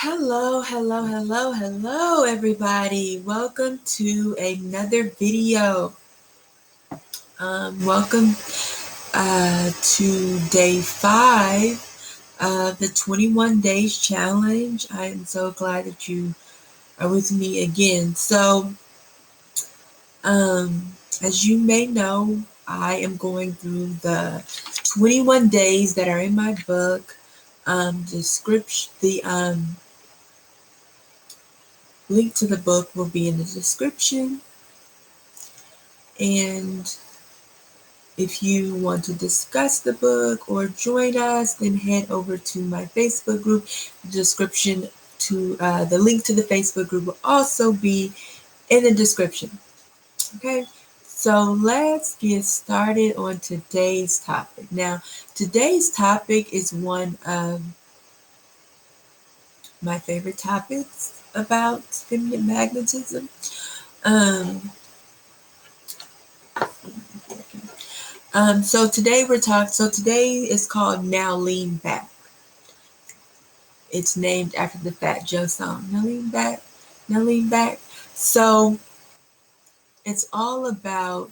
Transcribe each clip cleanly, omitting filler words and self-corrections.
Hello, everybody. Welcome to another video. Welcome to day 5 of the 21 days challenge. I am so glad that you are with me again. So, as you may know, I am going through the 21 days that are in my book. The link to the book will be in the description. And if you want to discuss the book or join us, then head over to my Facebook group. The description to the link to the Facebook group will also be in the description. Okay, so let's get started on today's topic. Now, today's topic is one of my favorite topics about feminine magnetism. Um, So today is called Now Lean Back. It's named after the Fat Joe song. Now lean back, now lean back. So it's all about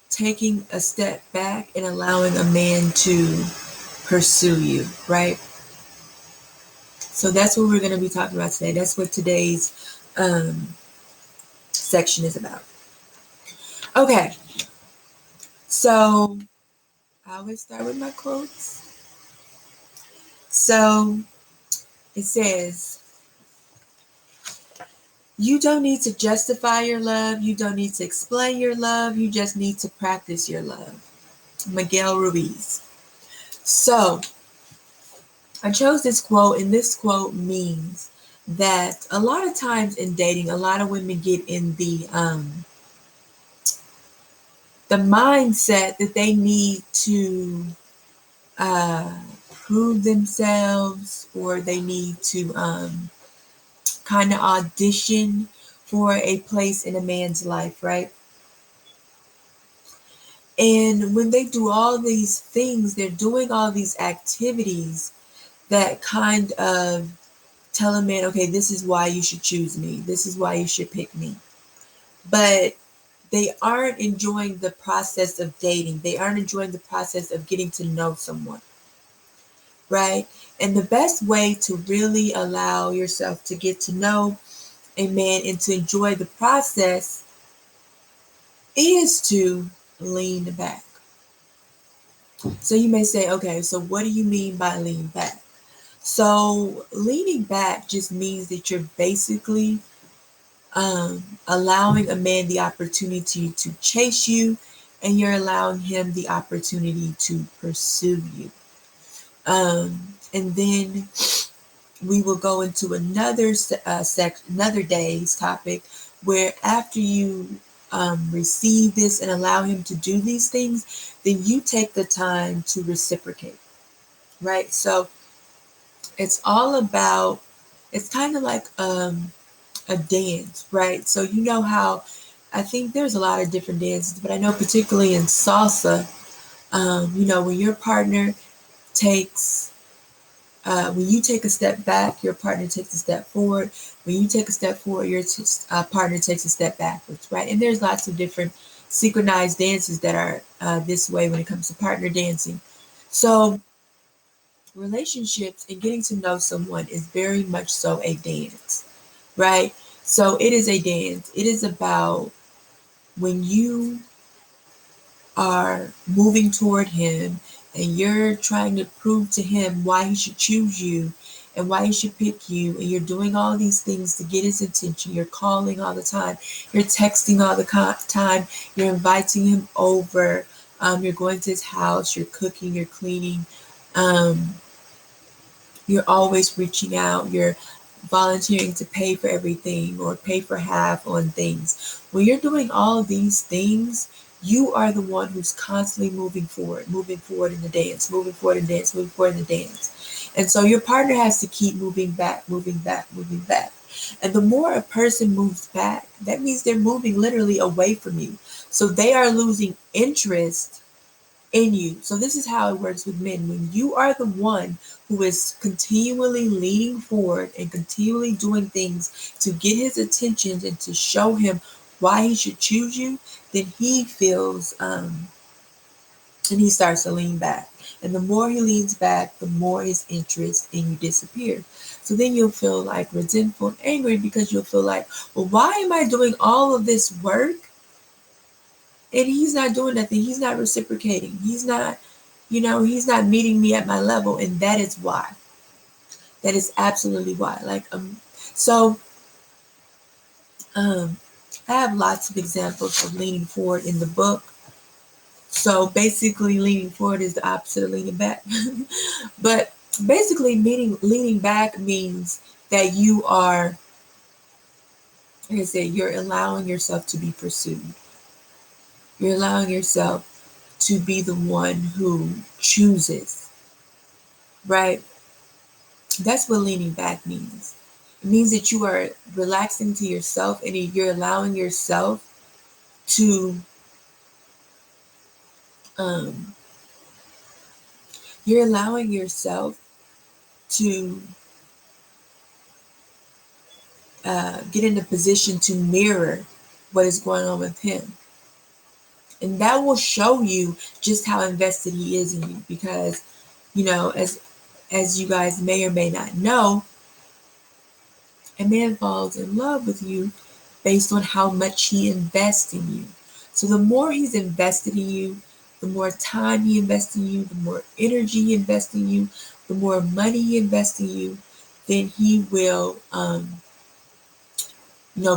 taking a step back and allowing a man to pursue you, right? So that's what we're going to be talking about today. That's what today's section is about. Okay, so I always start with my quotes. So it says, you don't need to justify your love. You don't need to explain your love. You just need to practice your love. Miguel Ruiz. So I chose this quote, and this quote means that a lot of times in dating, a lot of women get in the mindset that they need to prove themselves, or they need to kind of audition for a place in a man's life, right? And when they do all these things, they're doing all these activities that kind of tell a man, okay, this is why you should choose me. This is why you should pick me. But they aren't enjoying the process of dating. They aren't enjoying the process of getting to know someone, right? And the best way to really allow yourself to get to know a man and to enjoy the process is to lean back. So you may say, okay, so what do you mean by lean back? So leaning back just means that you're basically allowing a man the opportunity to chase you, and you're allowing him the opportunity to pursue you. And then we will go into another day's topic, where after you receive this and allow him to do these things, then you take the time to reciprocate, right? So it's all about, it's kind of like a dance, right? So you know how, I think there's a lot of different dances, but I know particularly in salsa, when your partner takes, when you take a step back, your partner takes a step forward. When you take a step forward, your partner takes a step backwards, right? And there's lots of different synchronized dances that are this way when it comes to partner dancing. So relationships and getting to know someone is very much so a dance, right? So it is a dance. It is about when you are moving toward him and you're trying to prove to him why he should choose you and why he should pick you, and you're doing all these things to get his attention. You're calling all the time, you're texting all the time, you're inviting him over, you're going to his house, you're cooking, you're cleaning, you're always reaching out, you're volunteering to pay for everything or pay for half on things. When you're doing all of these things, you are the one who's constantly moving forward in the dance, moving forward in dance, moving forward in the dance. And so your partner has to keep moving back, moving back, moving back. And the more a person moves back, that means they're moving literally away from you. So they are losing interest in you. So this is how it works with men. When you are the one who is continually leaning forward and continually doing things to get his attention and to show him why he should choose you, then he feels and he starts to lean back. And the more he leans back, the more his interest in you disappears. So then you'll feel like resentful and angry because you'll feel like, well, why am I doing all of this work and he's not doing nothing? He's not reciprocating. He's not, he's not meeting me at my level. And that is why. That is absolutely why. So um, I have lots of examples of leaning forward in the book. So basically, leaning forward is the opposite of leaning back. But basically, leaning back means that you are, like I said, you're allowing yourself to be pursued. You're allowing yourself to be the one who chooses, right? That's what leaning back means. It means that you are relaxing to yourself and you're allowing yourself to, um, you're allowing yourself to get in a position to mirror what is going on with him. And that will show you just how invested he is in you because, as you guys may or may not know, a man falls in love with you based on how much he invests in you. So the more he's invested in you, the more time he invests in you, the more energy he invests in you, the more money he invests in you, then he will,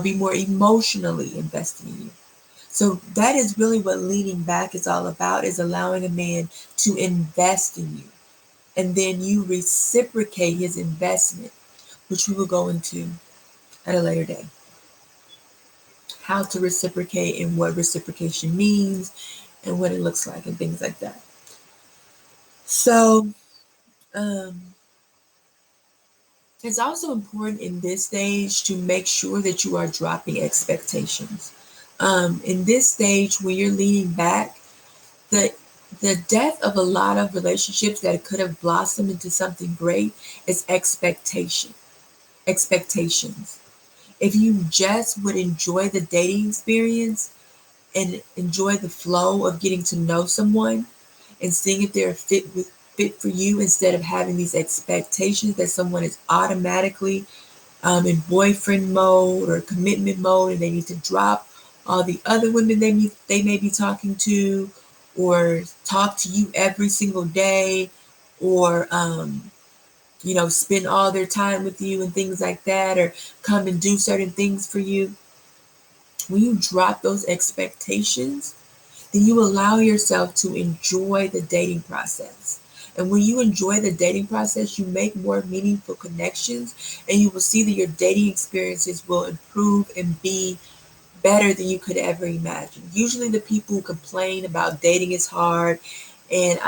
be more emotionally invested in you. So that is really what leaning back is all about, is allowing a man to invest in you. And then you reciprocate his investment, which we will go into at a later day. How to reciprocate and what reciprocation means and what it looks like and things like that. So it's also important in this stage to make sure that you are dropping expectations. In this stage, when you're leaning back, the the death of a lot of relationships that could have blossomed into something great is expectations. If you just would enjoy the dating experience and enjoy the flow of getting to know someone and seeing if they're fit for you, instead of having these expectations that someone is automatically in boyfriend mode or commitment mode and they need to drop all the other women they may be talking to, or talk to you every single day, or spend all their time with you and things like that, or come and do certain things for you. When you drop those expectations, then you allow yourself to enjoy the dating process. And when you enjoy the dating process, you make more meaningful connections, and you will see that your dating experiences will improve and be better than you could ever imagine. Usually the people who complain about dating is hard and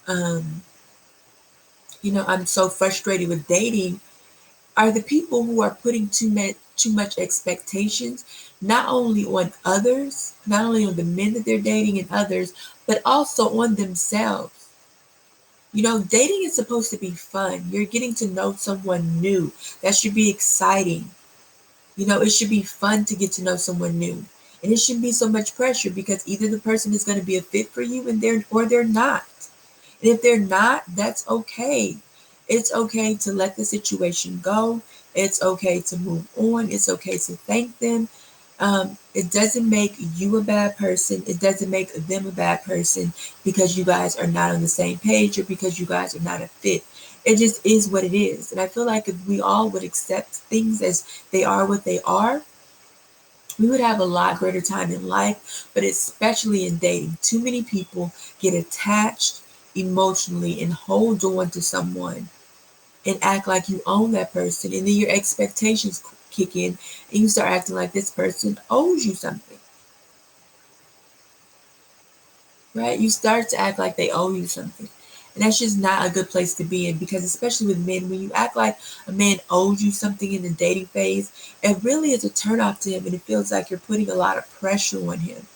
um, I'm so frustrated with dating, are the people who are putting too much expectations, not only on others, not only on the men that they're dating and others, but also on themselves. Dating is supposed to be fun. You're getting to know someone new. That should be exciting. It should be fun to get to know someone new. And it shouldn't be so much pressure, because either the person is going to be a fit for you and they're not. And if they're not, that's okay. It's okay to let the situation go. It's okay to move on. It's okay to thank them. It doesn't make you a bad person. It doesn't make them a bad person because you guys are not on the same page or because you guys are not a fit. It just is what it is. And I feel like if we all would accept things as they are what they are, we would have a lot greater time in life, but especially in dating. Too many people get attached emotionally and hold on to someone and act like you own that person, and then your expectations kick in and you start acting like this person owes you something, right? You start to act like they owe you something. And that's just not a good place to be in, because especially with men, when you act like a man owes you something in the dating phase, it really is a turnoff to him, and it feels like you're putting a lot of pressure on him.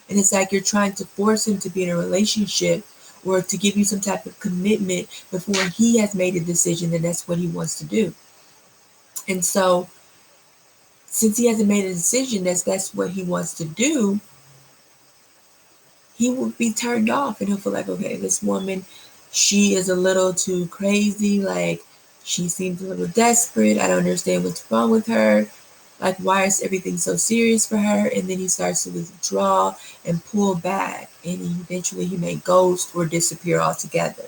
And it's like you're trying to force him to be in a relationship or to give you some type of commitment before he has made a decision that that's what he wants to do. And so, since he hasn't made a decision that's what he wants to do, he will be turned off and he'll feel like, okay, this woman, she is a little too crazy. Like, she seems a little desperate. I don't understand what's wrong with her. Like, why is everything so serious for her? And then he starts to withdraw and pull back. And eventually he may ghost or disappear altogether.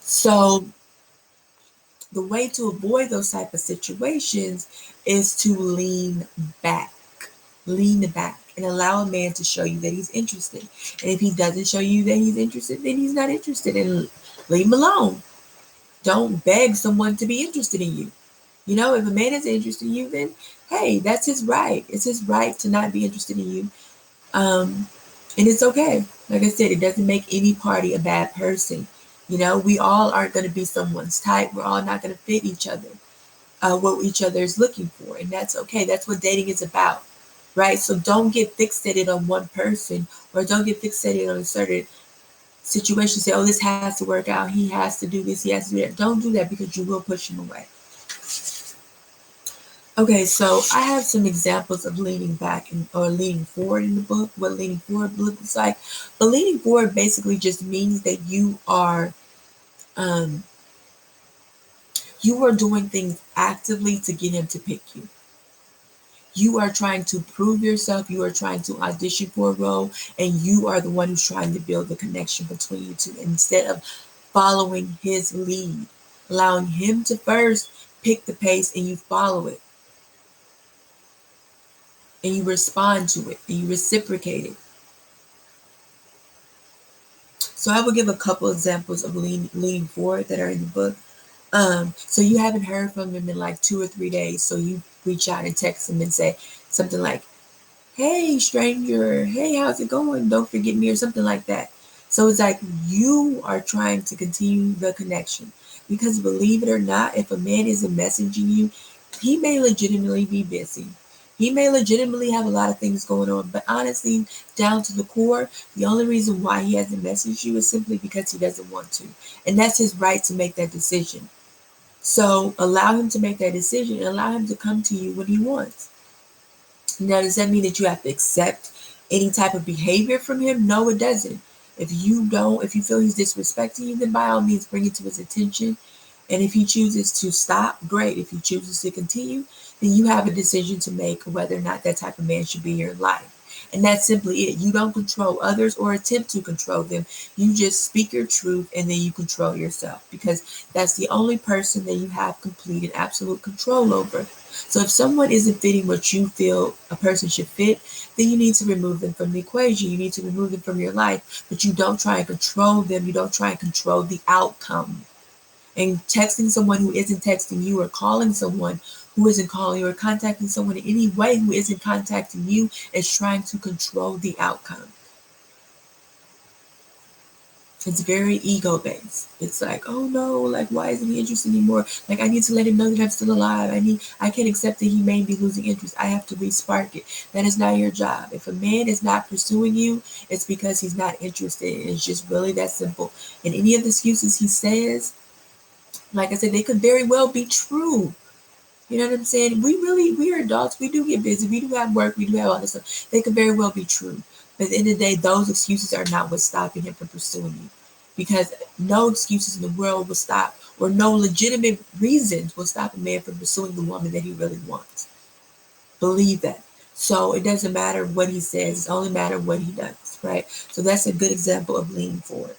So the way to avoid those type of situations is to lean back. Lean back and allow a man to show you that he's interested. And if he doesn't show you that he's interested, then he's not interested, and leave him alone. Don't beg someone to be interested in you. You know, if a man is interested in you, then hey, that's his right. It's his right to not be interested in you. And it's okay. Like I said, it doesn't make any party a bad person. You know, we all aren't going to be someone's type. We're all not going to fit each other, what each other is looking for. And that's okay. That's what dating is about, right? So don't get fixated on one person, or don't get fixated on a certain situation. Say, oh, this has to work out. He has to do this. He has to do that. Don't do that, because you will push him away. Okay, so I have some examples of leaning back or leaning forward in the book, what leaning forward looks like. But leaning forward basically just means that um, you are doing things actively to get him to pick you. You are trying to prove yourself. You are trying to audition for a role, and you are the one who's trying to build the connection between you two instead of following his lead, allowing him to first pick the pace and you follow it and you respond to it and you reciprocate it. So I will give a couple examples of leaning forward that are in the book. So you haven't heard from him in like 2 or 3 days, so you reach out and text him and say something like, hey, stranger, hey, how's it going? Don't forget me, or something like that. So it's like you are trying to continue the connection. Because believe it or not, if a man isn't messaging you, he may legitimately be busy. He may legitimately have a lot of things going on. But honestly, down to the core, the only reason why he hasn't messaged you is simply because he doesn't want to. And that's his right to make that decision. So allow him to make that decision and allow him to come to you when he wants. Now, does that mean that you have to accept any type of behavior from him? No, it doesn't. If you feel he's disrespecting you, then by all means bring it to his attention. And if he chooses to stop, great. If he chooses to continue, then you have a decision to make whether or not that type of man should be in your life. And that's simply it. You don't control others or attempt to control them. You just speak your truth and then you control yourself, because that's the only person that you have complete and absolute control over. So if someone isn't fitting what you feel a person should fit, then you need to remove them from the equation. You need to remove them from your life, but you don't try and control them. You don't try and control the outcome. And texting someone who isn't texting you, or calling someone who isn't calling you, or contacting someone in any way who isn't contacting you is trying to control the outcome. It's very ego based. It's like, oh no, like why isn't he interested anymore? Like I need to let him know that I'm still alive. I can't accept that he may be losing interest. I have to re-spark it. That is not your job. If a man is not pursuing you, it's because he's not interested. And it's just really that simple. And any of the excuses he says, like I said, they could very well be true. You know what I'm saying? We are adults. We do get busy. We do have work. We do have all this stuff. They could very well be true. But at the end of the day, those excuses are not what's stopping him from pursuing you. Because no excuses in the world will stop, or no legitimate reasons will stop a man from pursuing the woman that he really wants. Believe that. So it doesn't matter what he says. It's only matter what he does, right? So that's a good example of leaning forward.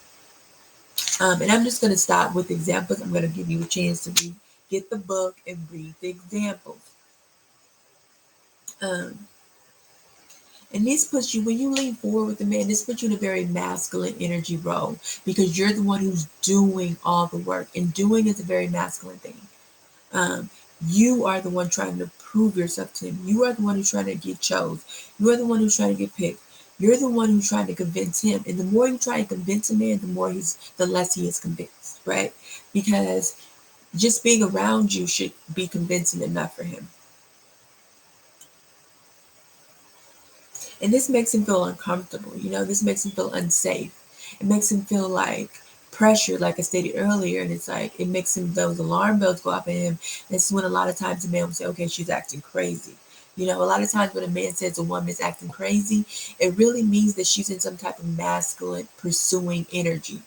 And I'm just going to stop with examples. I'm going to give you a chance to get the book and read the examples. Um, and this puts you, when you lean forward with the man, this puts you in a very masculine energy role, because you're the one who's doing all the work. And doing is a very masculine thing. You are the one trying to prove yourself to him. You are the one who's trying to get chose. You are the one who's trying to get picked. You're the one who's trying to convince him. And the more you try to convince a man, the less he is convinced, right? Because just being around you should be convincing enough for him. And this makes him feel uncomfortable. This makes him feel unsafe. It makes him feel like pressure, like I stated earlier. And it's like, it makes him, those alarm bells go off in him. This is when a lot of times a man will say, okay, she's acting crazy. A lot of times when a man says a woman is acting crazy, it really means that she's in some type of masculine pursuing energy.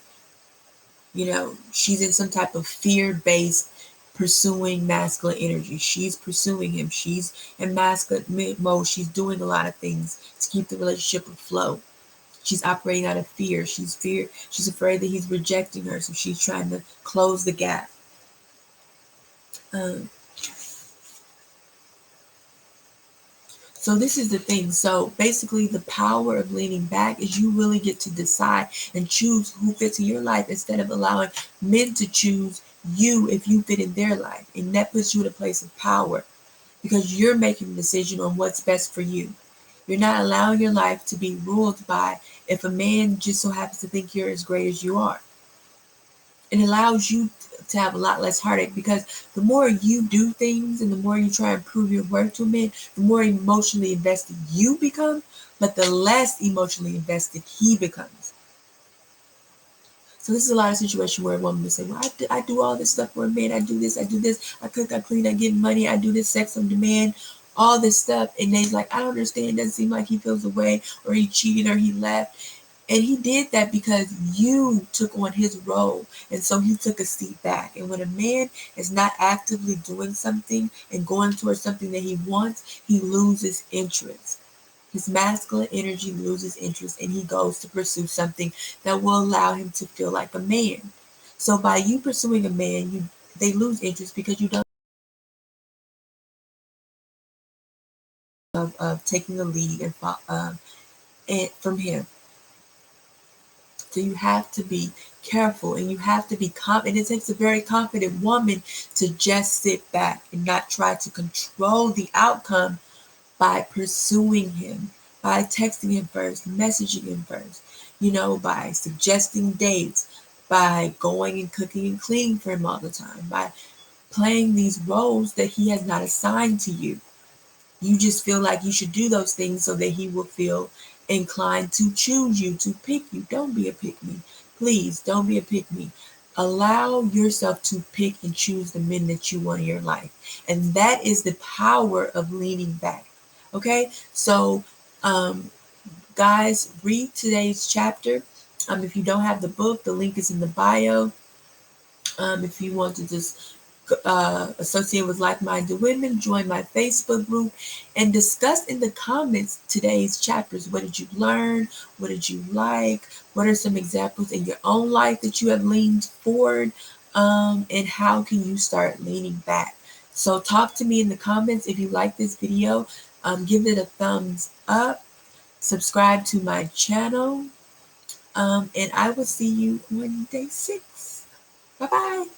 She's in some type of fear-based pursuing masculine energy. She's pursuing him. She's in masculine mode. She's doing a lot of things to keep the relationship afloat. She's operating out of fear. She's afraid that he's rejecting her, so she's trying to close the gap. Um, So this is the thing. So basically the power of leaning back is you really get to decide and choose who fits in your life instead of allowing men to choose you if you fit in their life. And that puts you in a place of power because you're making the decision on what's best for you. You're not allowing your life to be ruled by if a man just so happens to think you're as great as you are. It allows you to have a lot less heartache because the more you do things and the more you try and prove your worth to a man, the more emotionally invested you become, but the less emotionally invested he becomes. So this is a lot of situation where a woman will say, well, I do all this stuff for a man. I do this, I cook, I clean, I give money, I do this sex on demand, all this stuff. And they's like, I don't understand. It doesn't seem like he feels away or he cheated or he left. And he did that because you took on his role. And so he took a seat back. And when a man is not actively doing something and going towards something that he wants, he loses interest. His masculine energy loses interest and he goes to pursue something that will allow him to feel like a man. So by you pursuing a man, they lose interest because you don't of taking the lead and from him. So you have to be careful and you have to be confident. It takes a very confident woman to just sit back and not try to control the outcome by pursuing him, by texting him first, messaging him first, by suggesting dates, by going and cooking and cleaning for him all the time, by playing these roles that he has not assigned to you. You just feel like you should do those things so that he will feel inclined to choose you, to pick you. Don't be a pick me. Please don't be a pick me. Allow yourself to pick and choose the men that you want in your life. And that is the power of leaning back. Okay? So, guys, read today's chapter. If you don't have the book, the link is in the bio. If you want to just associate with like-minded women, join my Facebook group and discuss in the comments today's chapters. What did you learn? What did you like? What are some examples in your own life that you have leaned forward? And how can you start leaning back? So talk to me in the comments. If you like this video, give it a thumbs up, subscribe to my channel, and I will see you on day 6. Bye-bye.